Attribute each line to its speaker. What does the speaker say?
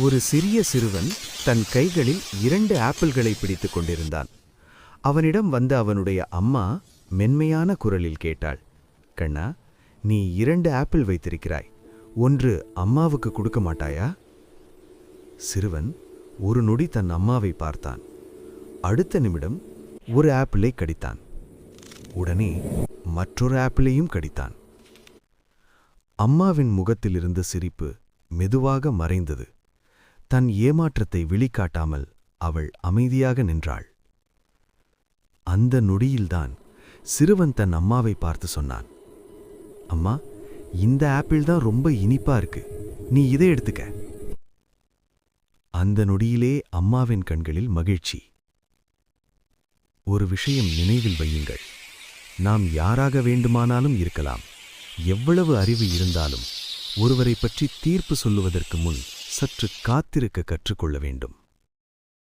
Speaker 1: ஒரு சிறிய சிறுவன் தன் கைகளில் 2 ஆப்பிள்களை பிடித்துக் கொண்டிருந்தான். அவனிடம் வந்த அவனுடைய அம்மா மென்மையான குரலில் கேட்டாள், கண்ணா, நீ 2 ஆப்பிள் வைத்திருக்கிறாய், ஒன்று அம்மாவுக்கு கொடுக்க மாட்டாயா? சிறுவன் ஒரு நொடி தன் அம்மாவை பார்த்தான். அடுத்த நிமிடம் ஒரு ஆப்பிளை கடித்தான். உடனே மற்றொரு ஆப்பிளையும் கடித்தான். அம்மாவின் முகத்திலிருந்த சிரிப்பு மெதுவாக மறைந்தது. தன் ஏமாற்றத்தை வெளிக்காட்டாமல் அவள் அமைதியாக நின்றாள். அந்த நொடியில்தான் சிறுவன் தன் அம்மாவை பார்த்து சொன்னான், அம்மா, இந்த ஆப்பிள் தான் ரொம்ப இனிப்பா இருக்கு, நீ இதை எடுத்துக்க. அந்த நொடியிலே அம்மாவின் கண்களில் மகிழ்ச்சி. ஒரு விஷயம் நினைவில் வையுங்கள், நாம் யாராக வேண்டுமானாலும் இருக்கலாம், எவ்வளவு அறிவு இருந்தாலும் ஒருவரை பற்றி தீர்ப்பு சொல்லுவதற்கு முன் சற்று காத்திருக்க கற்றுக்கொள்ள வேண்டும்.